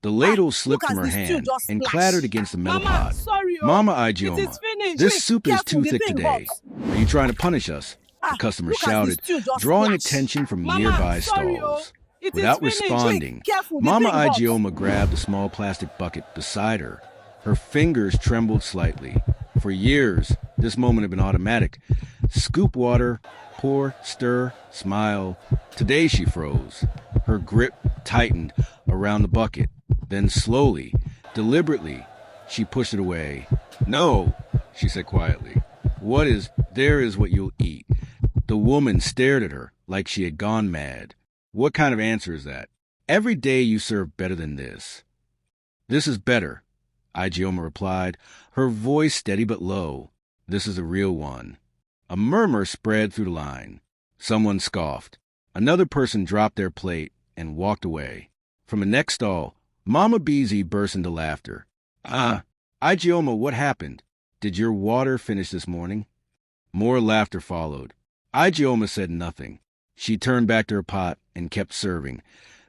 The ladle Look slipped from as her the stew hand just and splash. clattered against the metal Mama, pot. sorry, oh. Mama It is Ijeoma, finished. this soup is Careful, too the thick thing today. hot. Are you trying to punish us? The customer Look as the shouted, stew just drawing splash. attention from Mama, nearby sorry, oh. stalls. It is Without finished. responding, Careful, the Mama thing hot. Ijeoma grabbed a small plastic bucket beside her. Her fingers trembled slightly. For years, this moment had been automatic. Scoop water, pour, stir, smile. Today she froze. Her grip tightened around the bucket. Then slowly, deliberately, she pushed it away. "No," she said quietly. There is what you'll eat." The woman stared at her like she had gone mad. "What kind of answer is that? Every day you serve better than this." "This is better," Ijeoma replied, her voice steady but low. "This is a real one." A murmur spread through the line. Someone scoffed. Another person dropped their plate and walked away. From the next stall, Mama Beezy burst into laughter. Ijeoma, what happened? Did your water finish this morning?" More laughter followed. Ijeoma said nothing. She turned back to her pot and kept serving.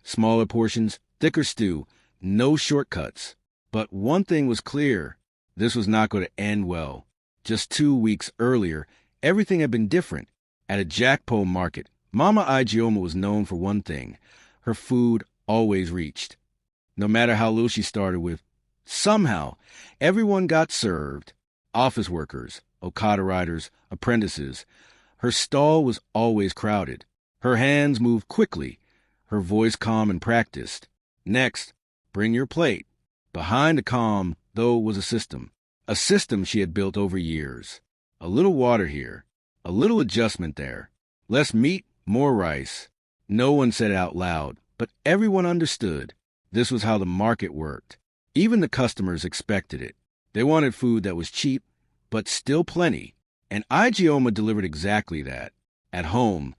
Smaller portions, thicker stew, no shortcuts. But one thing was clear. This was not going to end well. Just 2 weeks earlier, everything had been different. At a jackpot market, Mama Ijeoma was known for one thing. Her food always reached. No matter how little she started with, somehow, everyone got served. Office workers, Okada riders, apprentices. Her stall was always crowded. Her hands moved quickly, her voice calm and practiced. Next, bring your plate. Behind the calm, though, was a system she had built over years. A little water here, a little adjustment there. Less meat, more rice. No one said it out loud, but everyone understood. This was how the market worked. Even the customers expected it. They wanted food that was cheap, but still plenty. And Ijeoma delivered exactly that. At home,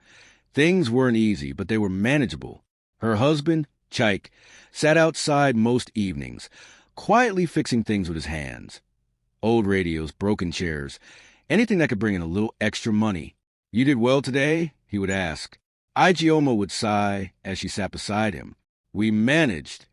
things weren't easy, but they were manageable. Her husband, Chaik, sat outside most evenings, quietly fixing things with his hands. Old radios, broken chairs, anything that could bring in a little extra money. "You did well today?" he would ask. Ijeoma would sigh as she sat beside him. "We managed."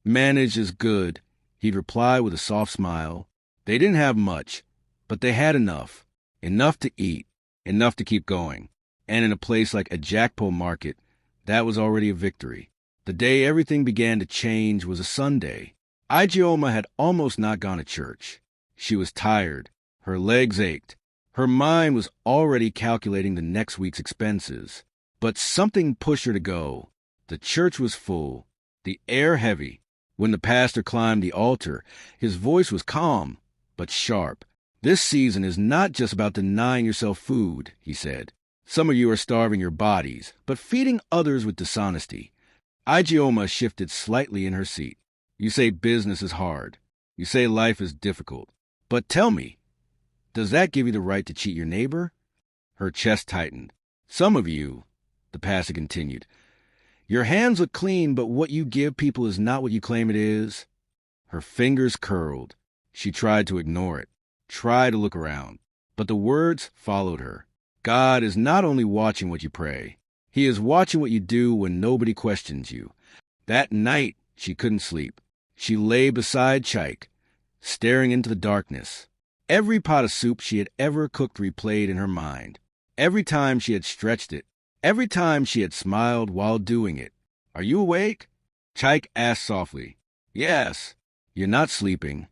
"Managed is good," he'd reply with a soft smile. They didn't have much, but they had enough. Enough to eat, enough to keep going. And in a place like a jackpot market, that was already a victory. The day everything began to change was a Sunday. Ijeoma had almost not gone to church. She was tired. Her legs ached. Her mind was already calculating the next week's expenses. But something pushed her to go. The church was full, the air heavy. When the pastor climbed the altar, his voice was calm, but sharp. "This season is not just about denying yourself food," he said. "Some of you are starving your bodies, but feeding others with dishonesty." Ijeoma shifted slightly in her seat. "You say business is hard. You say life is difficult. But tell me, does that give you the right to cheat your neighbor?" Her chest tightened. "Some of you," the pastor continued, "your hands look clean, but what you give people is not what you claim it is." Her fingers curled. She tried to ignore it, tried to look around. But the words followed her. God is not only watching what you pray. He is watching what you do when nobody questions you. That night, she couldn't sleep. She lay beside Chaik, staring into the darkness. Every pot of soup she had ever cooked replayed in her mind. Every time she had stretched it. Every time she had smiled while doing it. "Are you awake?" Chaik asked softly. "Yes." "You're not sleeping."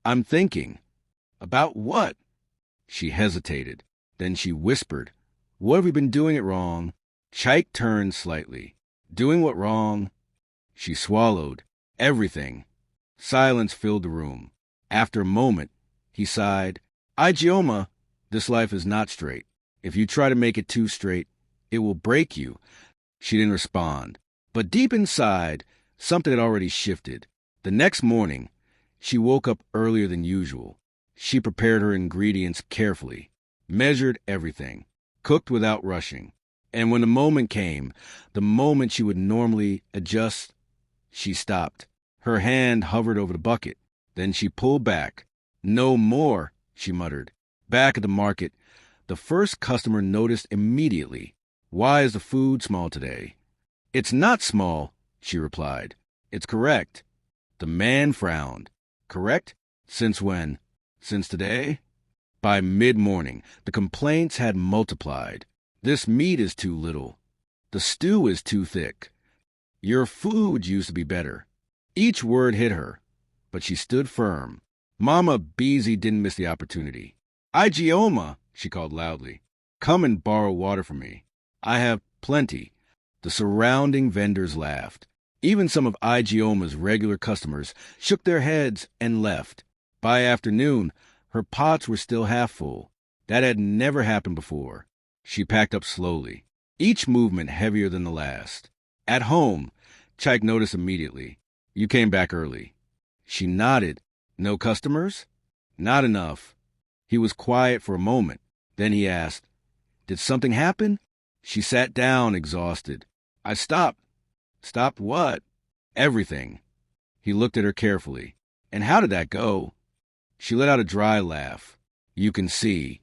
"I'm thinking." "About what?" She hesitated. Then she whispered, "What have we been doing it wrong?" Chaik turned slightly. "Doing what wrong?" She swallowed. "Everything." Silence filled the room. After a moment, he sighed. "Ijeoma, this life is not straight. If you try to make it too straight, it will break you." She didn't respond. But deep inside, something had already shifted. The next morning, she woke up earlier than usual. She prepared her ingredients carefully, measured everything, cooked without rushing. And when the moment came, the moment she would normally adjust, she stopped. Her hand hovered over the bucket. Then she pulled back. "No more," she muttered. Back at the market, the first customer noticed immediately. "Why is the food small today?" "It's not small," she replied. "It's correct." The man frowned. Correct? Since when? Since today? By mid-morning, the complaints had multiplied. This meat is too little. The stew is too thick. Your food used to be better. Each word hit her, but she stood firm. Mama Beezy didn't miss the opportunity. Ijeoma, she called loudly. Come and borrow water from me. I have plenty. The surrounding vendors laughed. Even some of Ijeoma's regular customers shook their heads and left. By afternoon, her pots were still half full. That had never happened before. She packed up slowly, each movement heavier than the last. At home, Chaik noticed immediately. You came back early. She nodded. No customers? Not enough. He was quiet for a moment. Then he asked, Did something happen? She sat down, exhausted. I stopped. Stopped what? Everything. He looked at her carefully. And how did that go? She let out a dry laugh. You can see.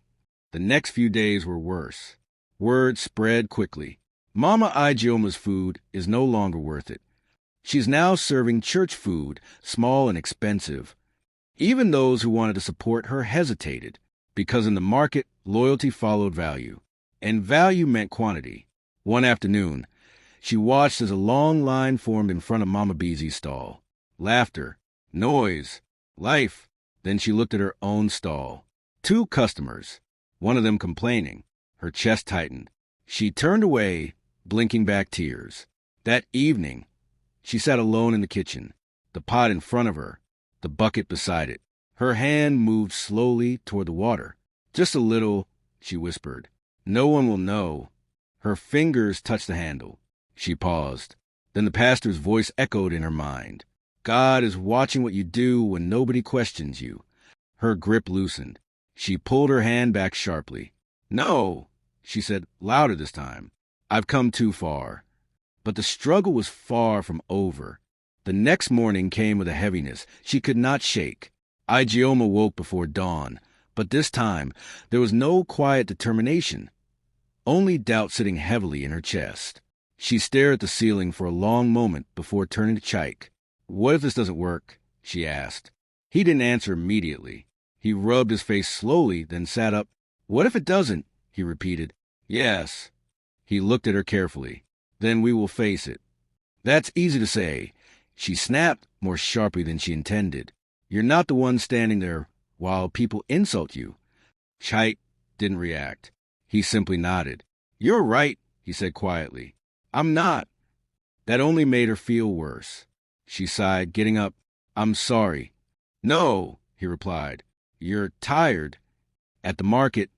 The next few days were worse. Word spread quickly. Mama Ijeoma's food is no longer worth it. She's now serving church food, small and expensive. Even those who wanted to support her hesitated, because in the market, loyalty followed value. And value meant quantity. One afternoon, she watched as a long line formed in front of Mama Beezy's stall. Laughter, noise, life. Then she looked at her own stall. 2 customers, one of them complaining. Her chest tightened. She turned away, blinking back tears. That evening, she sat alone in the kitchen, the pot in front of her, the bucket beside it. Her hand moved slowly toward the water. Just a little, she whispered. No one will know. Her fingers touched the handle. She paused. Then the pastor's voice echoed in her mind. God is watching what you do when nobody questions you. Her grip loosened. She pulled her hand back sharply. No, she said, louder this time. I've come too far. But the struggle was far from over. The next morning came with a heaviness she could not shake. Ijeoma woke before dawn, but this time there was no quiet determination, only doubt sitting heavily in her chest. She stared at the ceiling for a long moment before turning to Chaik. What if this doesn't work? She asked. He didn't answer immediately. He rubbed his face slowly, then sat up. What if it doesn't? He repeated. Yes. He looked at her carefully. Then we will face it. That's easy to say. She snapped more sharply than she intended. You're not the one standing there while people insult you. Chaik didn't react. He simply nodded. You're right, he said quietly. I'm not. That only made her feel worse. She sighed, getting up. I'm sorry. No, he replied. You're tired. At the market,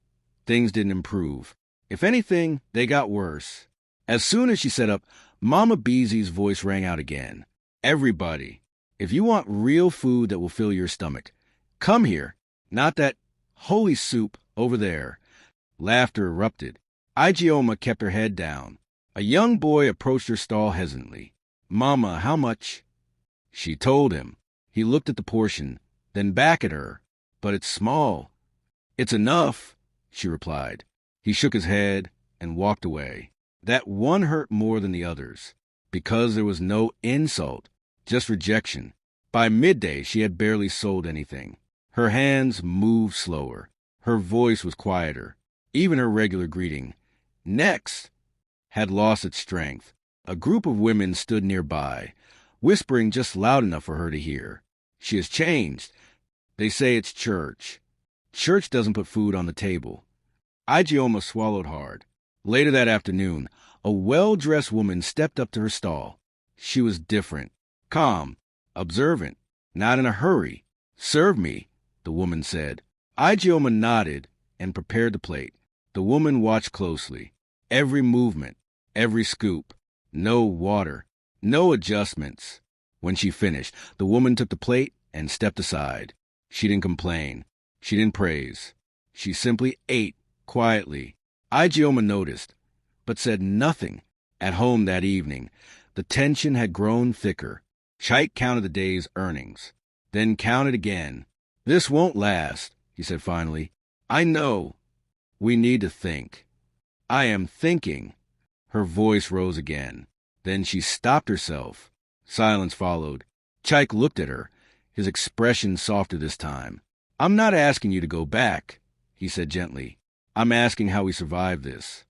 things didn't improve. If anything, they got worse. As soon as she sat up, Mama Beezy's voice rang out again. Everybody, if you want real food that will fill your stomach, come here, not that holy soup over there. Laughter erupted. Ijeoma kept her head down. A young boy approached her stall hesitantly. Mama, how much? She told him. He looked at the portion, then back at her. But it's small. It's enough, she replied. He shook his head and walked away. That one hurt more than the others, because there was no insult, just rejection. By midday, she had barely sold anything. Her hands moved slower. Her voice was quieter. Even her regular greeting, next, had lost its strength. A group of women stood nearby, whispering just loud enough for her to hear. She has changed. They say it's church. Church doesn't put food on the table. Ijeoma swallowed hard. Later that afternoon, a well-dressed woman stepped up to her stall. She was different, calm, observant, not in a hurry. Serve me, the woman said. Ijeoma nodded and prepared the plate. The woman watched closely. Every movement, every scoop. No water, no adjustments. When she finished, the woman took the plate and stepped aside. She didn't complain. She didn't praise. She simply ate quietly. Ijeoma noticed, but said nothing. At home that evening, the tension had grown thicker. Chaik counted the day's earnings, then counted again. This won't last, he said finally. I know. We need to think. I am thinking. Her voice rose again. Then she stopped herself. Silence followed. Chike looked at her, his expression softer this time. I'm not asking you to go back, he said gently. I'm asking how we survive this.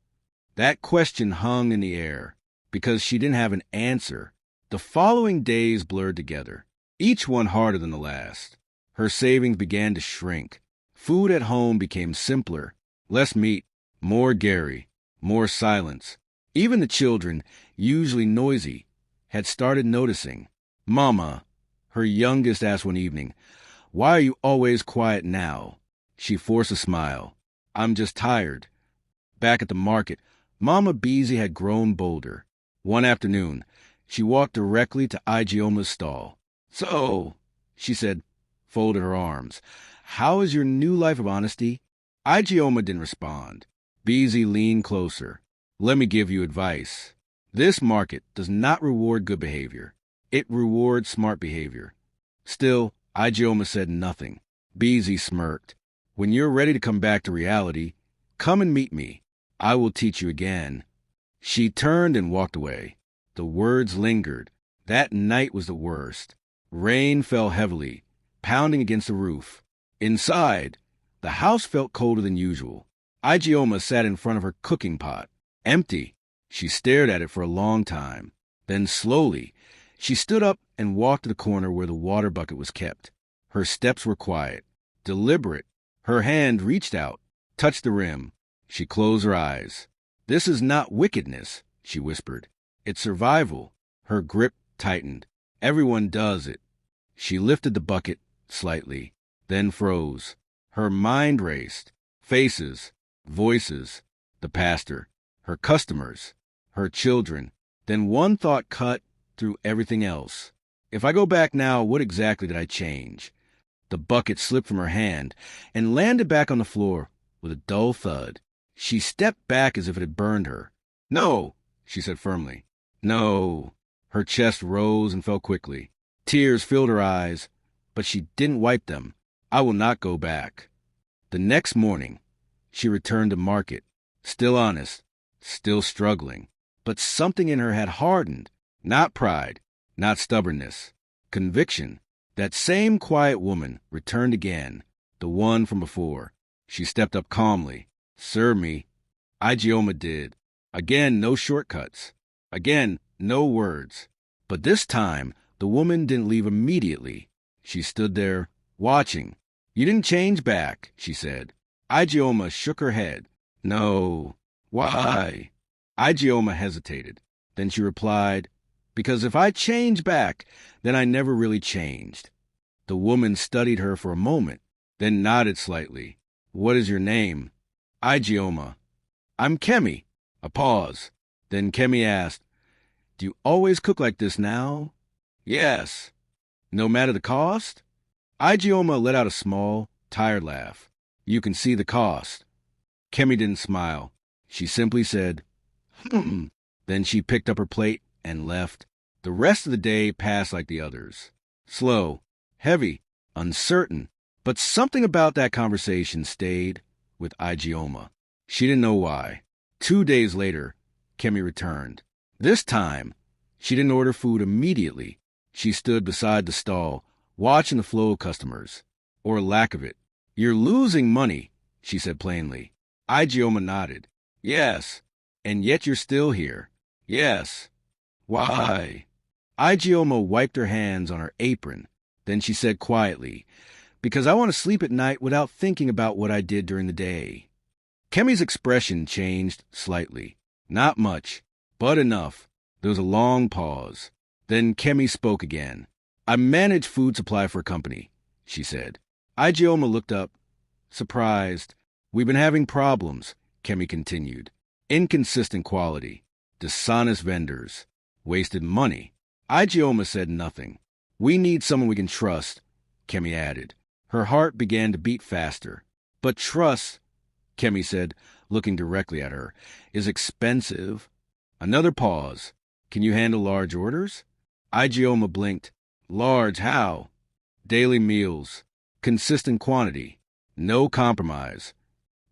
That question hung in the air, because she didn't have an answer. The following days blurred together, each one harder than the last. Her savings began to shrink. Food at home became simpler, less meat, more Gary, more silence. Even the children, usually noisy, had started noticing. Mama, her youngest asked one evening, why are you always quiet now? She forced a smile. I'm just tired. Back at the market, Mama Beezy had grown bolder. One afternoon, she walked directly to Ijeoma's stall. So, she said, folded her arms, how is your new life of honesty? Ijeoma didn't respond. Beezy leaned closer. Let me give you advice. This market does not reward good behavior. It rewards smart behavior. Still, Ijeoma said nothing. Beezy smirked. When you're ready to come back to reality, come and meet me. I will teach you again. She turned and walked away. The words lingered. That night was the worst. Rain fell heavily, pounding against the roof. Inside, the house felt colder than usual. Ijeoma sat in front of her cooking pot. Empty. She stared at it for a long time. Then slowly, she stood up and walked to the corner where the water bucket was kept. Her steps were quiet, deliberate. Her hand reached out, touched the rim. She closed her eyes. This is not wickedness, she whispered. It's survival. Her grip tightened. Everyone does it. She lifted the bucket slightly, then froze. Her mind raced. Faces, voices, the pastor, her customers, her children. Then one thought cut through everything else. If I go back now, what exactly did I change? The bucket slipped from her hand and landed back on the floor with a dull thud. She stepped back as if it had burned her. No, she said firmly. No. Her chest rose and fell quickly. Tears filled her eyes, but she didn't wipe them. I will not go back. The next morning, she returned to market, still honest, still struggling. But something in her had hardened. Not pride, not stubbornness, conviction. That same quiet woman returned again, the one from before. She stepped up calmly. Serve me. Ijeoma did. Again, no shortcuts. Again, no words. But this time, the woman didn't leave immediately. She stood there, watching. You didn't change back, she said. Ijeoma shook her head. No. Why? Ijeoma hesitated. Then she replied, because if I change back, then I never really changed. The woman studied her for a moment, then nodded slightly. What is your name? Ijeoma. I'm Kemi. A pause. Then Kemi asked, do you always cook like this now? Yes. No matter the cost? Ijeoma let out a small, tired laugh. You can see the cost. Kemi didn't smile. She simply said, Then she picked up her plate and left. The rest of the day passed like the others. Slow, heavy, uncertain. But something about that conversation stayed with Ijeoma. She didn't know why. 2 days later, Kemi returned. This time, she didn't order food immediately. She stood beside the stall, watching the flow of customers, or lack of it. You're losing money, she said plainly. Ijeoma nodded. Yes, and yet you're still here. Yes. Why? Ijeoma wiped her hands on her apron. Then she said quietly, because I want to sleep at night without thinking about what I did during the day. Kemi's expression changed slightly. Not much, but enough. There was a long pause. Then Kemi spoke again. I manage food supply for a company, she said. Ijeoma looked up, surprised. We've been having problems, Kemi continued. Inconsistent quality, dishonest vendors, wasted money. Ijeoma said nothing. We need someone we can trust, Kemi added. Her heart began to beat faster. But trust, Kemi said, looking directly at her, is expensive. Another pause. Can you handle large orders? Ijeoma blinked. Large how? Daily meals. Consistent quantity. No compromise.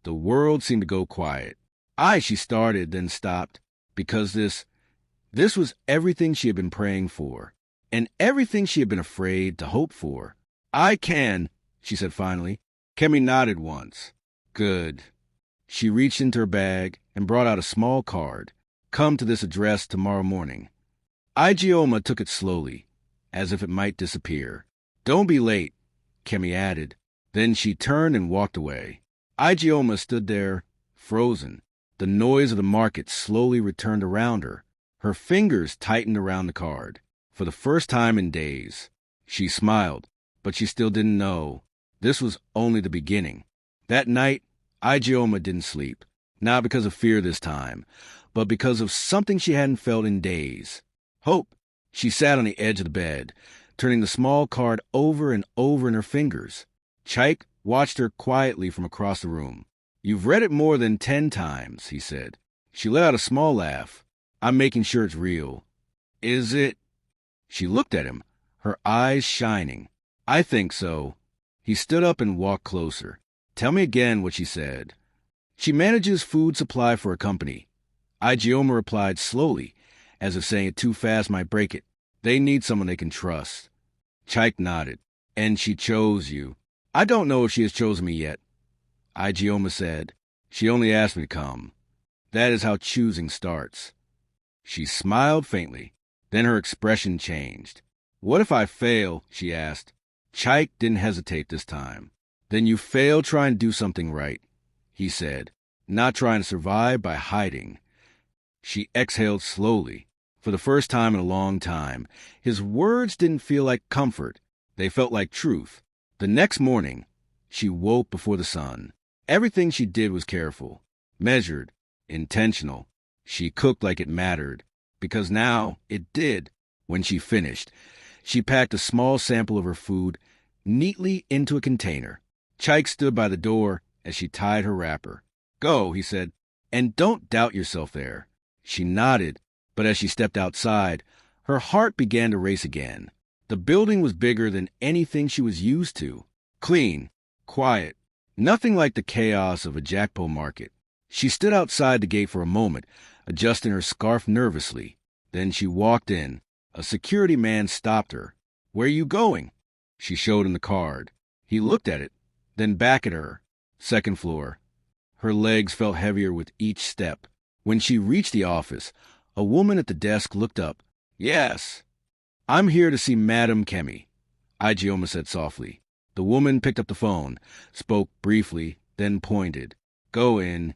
The world seemed to go quiet. She started, then stopped, because this was everything she had been praying for. and everything she had been afraid to hope for. I can, she said finally. Kemi nodded once. Good. She reached into her bag and brought out a small card. Come to this address tomorrow morning. Ijeoma took it slowly, as if it might disappear. Don't be late, Kemi added. Then she turned and walked away. Ijeoma stood there, frozen. The noise of the market slowly returned around her. Her fingers tightened around the card. For the first time in days, she smiled, but she still didn't know. This was only the beginning. That night, Ijeoma didn't sleep, not because of fear this time, but because of something she hadn't felt in days. Hope. She sat on the edge of the bed, turning the small card over and over in her fingers. Chaik watched her quietly from across the room. You've read it more than 10 times, he said. She let out a small laugh. I'm making sure it's real. Is it? She looked at him, her eyes shining. I think so. He stood up and walked closer. Tell me again what she said. She manages food supply for a company. Ijeoma replied slowly, as if saying it too fast might break it. They need someone they can trust. Chaik nodded. And she chose you. I don't know if she has chosen me yet. Ijeoma said. She only asked me to come. That is how choosing starts. She smiled faintly. Then her expression changed. What if I fail? She asked. Chaik didn't hesitate this time. Then you fail trying to do something right, he said, not trying to survive by hiding. She exhaled slowly. For the first time in a long time, his words didn't feel like comfort. They felt like truth. The next morning, she woke before the sun. Everything she did was careful, measured, intentional. She cooked like it mattered, because now it did. When she finished, she packed a small sample of her food neatly into a container. Chaik stood by the door as she tied her wrapper. Go, he said, and don't doubt yourself there. She nodded, but as she stepped outside, her heart began to race again. The building was bigger than anything she was used to. Clean, quiet, nothing like the chaos of a jackpot market. She stood outside the gate for a moment, adjusting her scarf nervously. Then she walked in. A security man stopped her. Where are you going? She showed him the card. He looked at it, then back at her. Second floor. Her legs felt heavier with each step. When she reached the office, a woman at the desk looked up. Yes. I'm here to see Madam Kemi, Ijeoma said softly. The woman picked up the phone, spoke briefly, then pointed. Go in.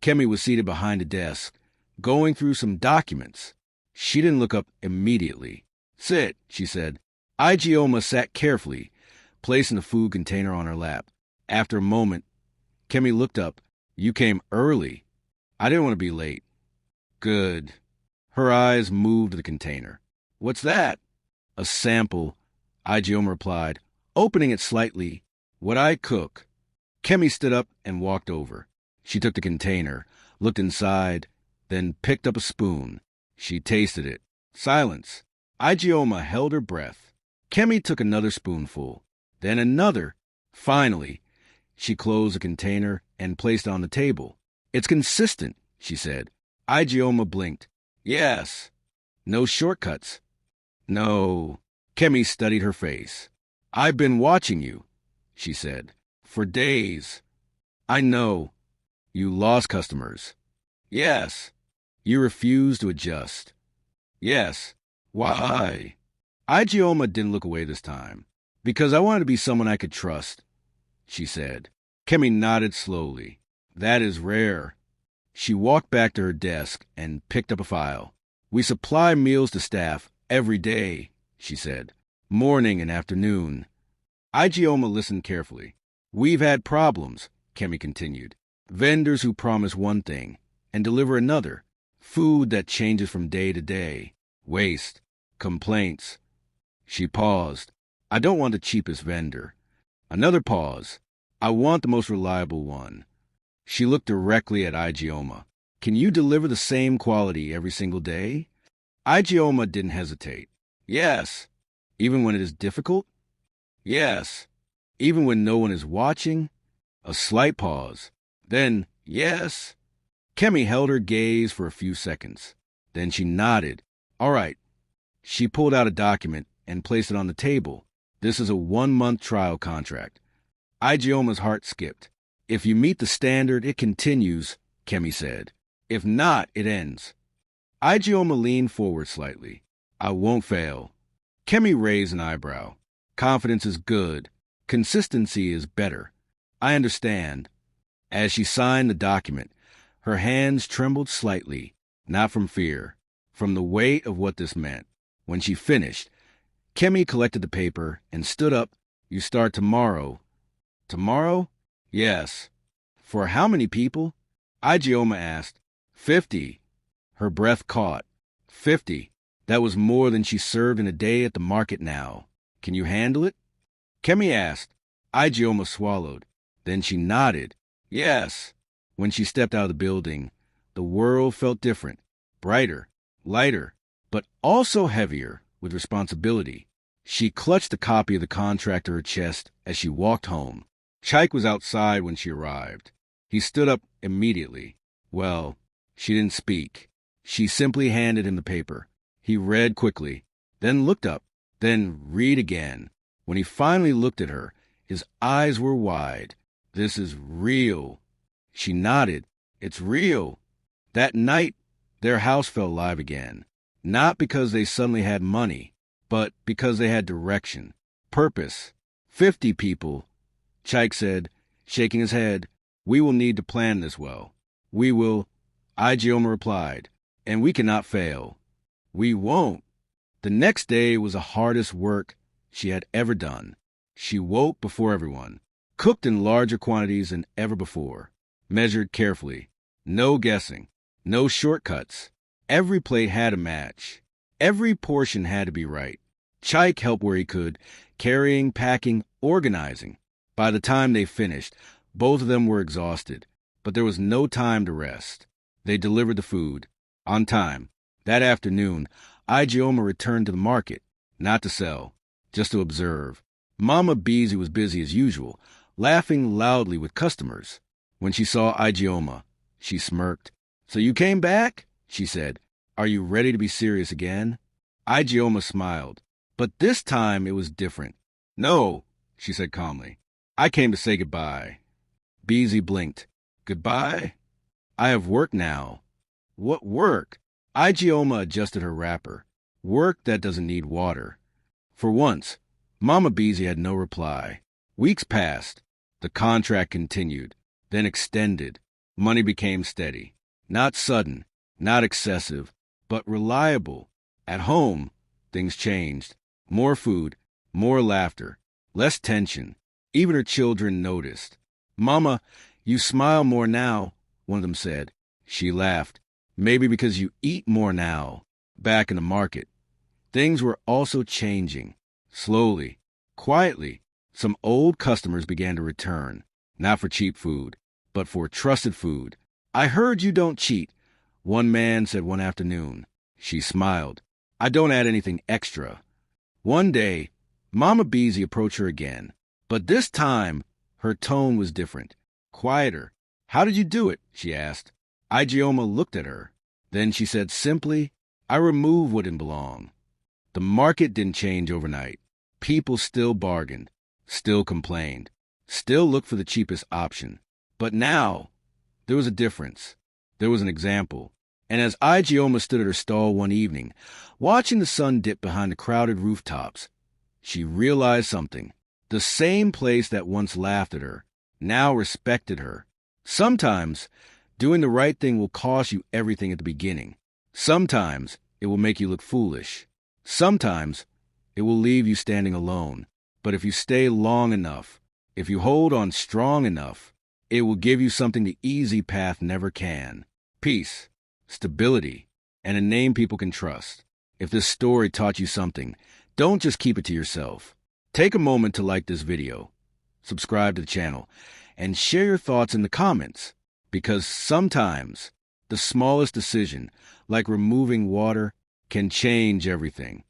Kemi was seated behind a desk, going through some documents. She didn't look up immediately. Sit, she said. Ijeoma sat carefully, placing the food container on her lap. After a moment, Kemi looked up. You came early. I didn't want to be late. Good. Her eyes moved to the container. What's that? A sample, Ijeoma replied, opening it slightly. What I cook. Kemi stood up and walked over. She took the container, looked inside, then picked up a spoon. She tasted it. Silence. Ijeoma held her breath. Kemi took another spoonful, then another. Finally, she closed the container and placed it on the table. It's consistent, she said. Ijeoma blinked. Yes. No shortcuts. No. Kemi studied her face. I've been watching you, she said, for days. I know. You lost customers. Yes. You refused to adjust. Yes. Why? Ijeoma didn't look away this time. Because I wanted to be someone I could trust, she said. Kemi nodded slowly. That is rare. She walked back to her desk and picked up a file. We supply meals to staff every day, she said. Morning and afternoon. Ijeoma listened carefully. We've had problems, Kemi continued. Vendors who promise one thing and deliver another. Food that changes from day to day. Waste. Complaints. She paused. I don't want the cheapest vendor. Another pause. I want the most reliable one. She looked directly at Ijeoma. Can you deliver the same quality every single day? Ijeoma didn't hesitate. Yes. Even when it is difficult? Yes. Even when no one is watching? A slight pause. Then, yes. Kemi held her gaze for a few seconds. Then she nodded. All right. She pulled out a document and placed it on the table. This is a 1-month trial contract. Ijeoma's heart skipped. If you meet the standard, it continues, Kemi said. If not, it ends. Ijeoma leaned forward slightly. I won't fail. Kemi raised an eyebrow. Confidence is good. Consistency is better. I understand. As she signed the document, her hands trembled slightly, not from fear, from the weight of what this meant. When she finished, Kemi collected the paper and stood up. You start tomorrow. Tomorrow? Yes. For how many people? Ijeoma asked. 50. Her breath caught. 50. That was more than she served in a day at the market now. Can you handle it? Kemi asked. Ijeoma swallowed. Then she nodded. Yes. When she stepped out of the building, the world felt different, brighter, lighter, but also heavier with responsibility. She clutched a copy of the contract to her chest as she walked home. Chaik was outside when she arrived. He stood up immediately. Well, she didn't speak. She simply handed him the paper. He read quickly, then looked up, then read again. When he finally looked at her, his eyes were wide. This is real. She nodded. It's real. That night, their house felt alive again. Not because they suddenly had money, but because they had direction, purpose. 50 people, Chaik said, shaking his head. We will need to plan this well. We will, Ijeoma replied, and we cannot fail. We won't. The next day was the hardest work she had ever done. She woke before everyone, cooked in larger quantities than ever before, measured carefully. No guessing, no shortcuts. Every plate had a match. Every portion had to be right. Chaik helped where he could, carrying, packing, organizing. By the time they finished, both of them were exhausted, but there was no time to rest. They delivered the food, on time. That afternoon, Ijeoma returned to the market, not to sell, just to observe. Mama Beezy was busy as usual, laughing loudly with customers. When she saw Ijeoma, she smirked. So you came back? She said. Are you ready to be serious again? Ijeoma smiled, but this time it was different. No, she said calmly. I came to say goodbye. Beezy blinked. Goodbye? I have work now. What work? Ijeoma adjusted her wrapper. Work that doesn't need water. For once, Mama Beezy had no reply. Weeks passed. The contract continued, then extended. Money became steady. Not sudden, not excessive, but reliable. At home, things changed. More food, more laughter, less tension. Even her children noticed. Mama, you smile more now, one of them said. She laughed. Maybe because you eat more now. Back in the market. Things were also changing. Slowly, quietly, some old customers began to return. Not for cheap food, but for trusted food. I heard you don't cheat, one man said one afternoon. She smiled. I don't add anything extra. One day, Mama Beezy approached her again. But this time, her tone was different. Quieter. How did you do it? She asked. Ijeoma looked at her. Then she said simply, I removed what didn't belong. The market didn't change overnight. People still bargained, still complained, still looked for the cheapest option. But now, there was a difference. There was an example. And as Ijeoma stood at her stall one evening, watching the sun dip behind the crowded rooftops, she realized something. The same place that once laughed at her, now respected her. Sometimes, doing the right thing will cost you everything at the beginning. Sometimes, it will make you look foolish. Sometimes, it will leave you standing alone. But if you stay long enough, if you hold on strong enough, it will give you something the easy path never can. Peace, stability, and a name people can trust. If this story taught you something, don't just keep it to yourself. Take a moment to like this video, subscribe to the channel, and share your thoughts in the comments. Because sometimes, the smallest decision, like removing water, can change everything.